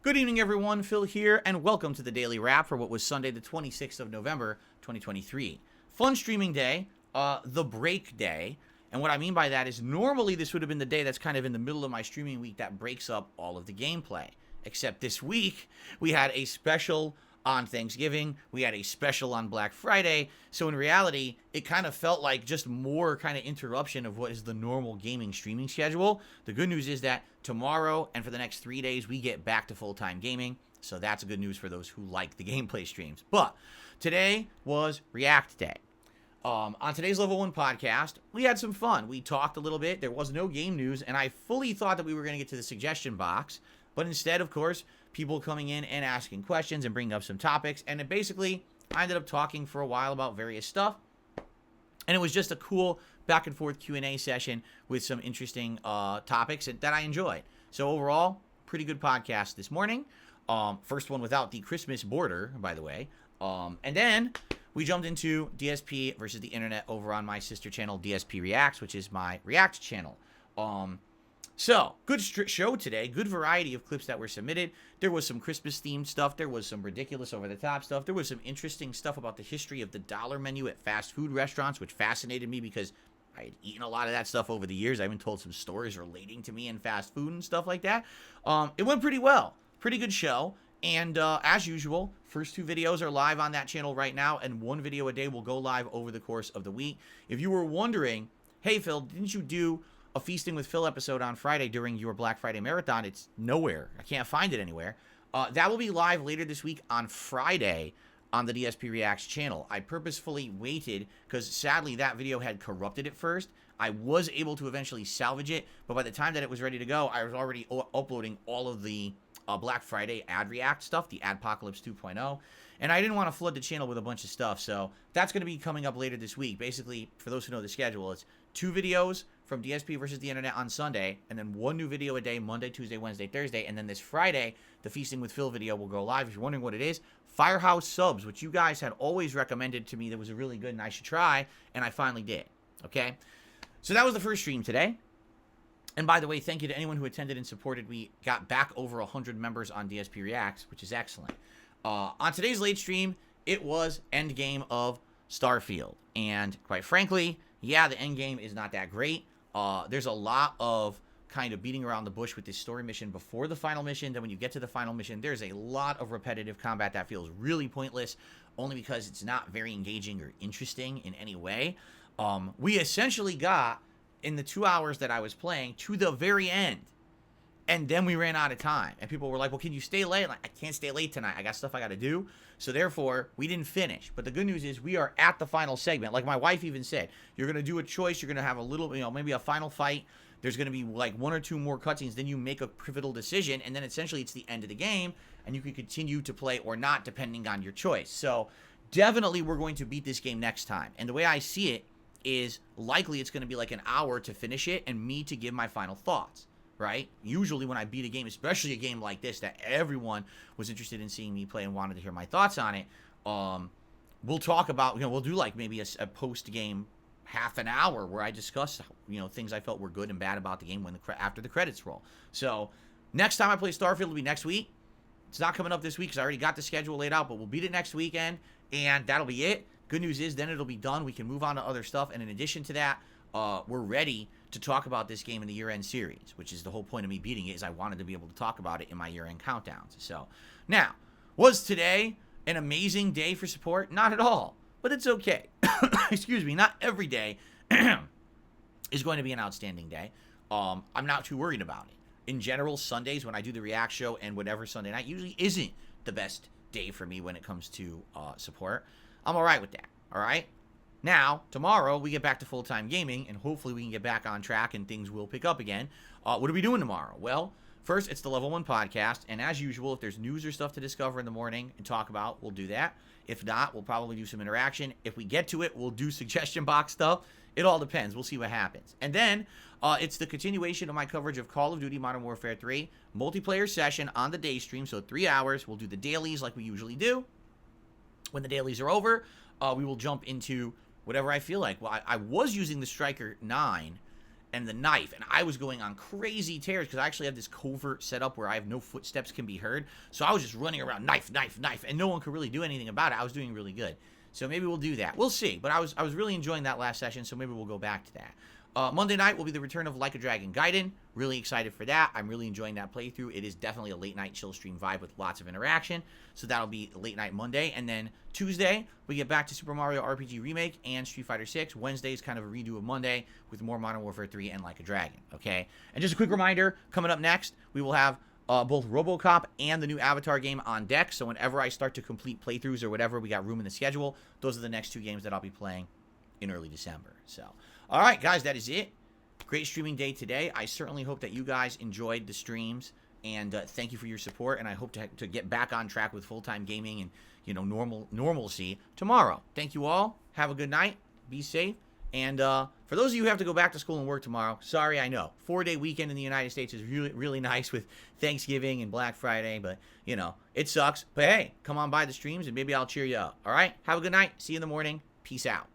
Good evening, everyone. Phil here, and welcome to the Daily Wrap for what was Sunday, the 26th of November, 2023. Fun streaming day, the break day. And what I mean by that is normally this would have been the day that's kind of in the middle of my streaming week that breaks up all of the gameplay. Except this week, we had a special on Thanksgiving, we had a special on Black Friday, so in reality, it kind of felt like just more kind of interruption of what is the normal gaming streaming schedule. The good news is that tomorrow and for the next 3 days, we get back to full-time gaming, so that's good news for those who like the gameplay streams. But today was React Day. On today's Level 1 podcast, we had some fun. We talked a little bit, there was no game news, and I fully thought that we were going to get to the suggestion box, but instead, of course, people coming in and asking questions and bringing up some topics. And it basically, I ended up talking for a while about various stuff. And it was just a cool back and forth Q&A session with some interesting topics that I enjoyed. So overall, pretty good podcast this morning. First one without the Christmas border, by the way. And then we jumped into DSP versus the internet over on my sister channel, DSP Reacts, which is my React channel. So, good show today, good variety of clips that were submitted. There was some Christmas-themed stuff. There was some ridiculous over-the-top stuff. There was some interesting stuff about the history of the dollar menu at fast food restaurants, which fascinated me because I had eaten a lot of that stuff over the years. I even told some stories relating to me and fast food and stuff like that. It went pretty well. Pretty good show. And as usual, first two videos are live on that channel right now, and one video a day will go live over the course of the week. If you were wondering, hey, Phil, didn't you do a Feasting with Phil episode on Friday during your Black Friday marathon? It's nowhere. I can't find it anywhere. That will be live later this week on Friday on the DSP Reacts channel. I purposefully waited because sadly that video had corrupted at first. I was able to eventually salvage it, but by the time that it was ready to go, I was already uploading all of the Black Friday ad react stuff, the Adpocalypse 2.0, and I didn't want to flood the channel with a bunch of stuff, so that's going to be coming up later this week. Basically, for those who know the schedule, it's 2 videos from DSP versus the internet on Sunday, and then 1 new video a day, Monday, Tuesday, Wednesday, Thursday, and then this Friday, the Feasting with Phil video will go live. If you're wondering what it is, Firehouse Subs, which you guys had always recommended to me that was a really good and I should try, and I finally did, okay? So that was the first stream today. And by the way, thank you to anyone who attended and supported. We got back over 100 members on DSP Reacts, which is excellent. On today's late stream, it was Endgame of Starfield. And quite frankly, yeah, the Endgame is not that great. There's a lot of kind of beating around the bush with this story mission before the final mission. Then when you get to the final mission, there's a lot of repetitive combat that feels really pointless, only because it's not very engaging or interesting in any way. We essentially got, in the 2 hours that I was playing, to the very end. And then we ran out of time. And people were like, well, can you stay late? I'm like, I can't stay late tonight. I got stuff I got to do. So therefore, we didn't finish. But the good news is we are at the final segment. Like my wife even said, you're going to do a choice. You're going to have a little, maybe a final fight. There's going to be like 1 or 2 more cutscenes. Then you make a pivotal decision. And then essentially it's the end of the game. And you can continue to play or not, depending on your choice. So definitely we're going to beat this game next time. And the way I see it is likely it's going to be like an hour to finish it and me to give my final thoughts, right? Usually when I beat a game, especially a game like this that everyone was interested in seeing me play and wanted to hear my thoughts on it, we'll talk about, we'll do like maybe a post-game half an hour where I discuss, things I felt were good and bad about the game after the credits roll. So next time I play Starfield will be next week. It's not coming up this week because I already got the schedule laid out, but we'll beat it next weekend, and that'll be it. Good news is then it'll be done. We can move on to other stuff. And in addition to that, we're ready to talk about this game in the year-end series, which is the whole point of me beating it, is I wanted to be able to talk about it in my year-end countdowns. So now, was today an amazing day for support? Not at all, but it's okay. Excuse me, not every day is going to be an outstanding day. I'm not too worried about it. In general, Sundays when I do the React show and whatever Sunday night usually isn't the best day for me when it comes to support. I'm all right with that, all right? Now, tomorrow, we get back to full-time gaming, and hopefully we can get back on track and things will pick up again. What are we doing tomorrow? Well, first, it's the Level 1 podcast, and as usual, if there's news or stuff to discover in the morning and talk about, we'll do that. If not, we'll probably do some interaction. If we get to it, we'll do suggestion box stuff. It all depends. We'll see what happens. And then, it's the continuation of my coverage of Call of Duty Modern Warfare 3, multiplayer session on the day stream, so 3 hours. We'll do the dailies like we usually do. When the dailies are over, we will jump into whatever I feel like. Well, I was using the Striker 9, and the knife, and I was going on crazy tears because I actually have this covert setup where I have no footsteps can be heard, so I was just running around knife, knife, knife, and no one could really do anything about it. I was doing really good. So maybe we'll do that. We'll see, but I was really enjoying that last session, so maybe we'll go back to that. Monday night will be the return of Like a Dragon Gaiden. Really excited for that. I'm really enjoying that playthrough. It is definitely a late night chill stream vibe with lots of interaction. So that'll be late night Monday. And then Tuesday, we get back to Super Mario RPG Remake and Street Fighter 6. Wednesday is kind of a redo of Monday with more Modern Warfare 3 and Like a Dragon. Okay? And just a quick reminder, coming up next, we will have both RoboCop and the new Avatar game on deck. So whenever I start to complete playthroughs or whatever, we got room in the schedule. Those are the next 2 games that I'll be playing in early December. So, all right, guys, that is it. Great streaming day today. I certainly hope that you guys enjoyed the streams, and thank you for your support. And I hope to get back on track with full-time gaming and, you know, normalcy tomorrow. Thank you all. Have a good night. Be safe. And for those of you who have to go back to school and work tomorrow, sorry, I know. 4-day weekend in the United States is really, really nice with Thanksgiving and Black Friday, but, you know, it sucks. But hey, come on by the streams and maybe I'll cheer you up. All right? Have a good night. See you in the morning. Peace out.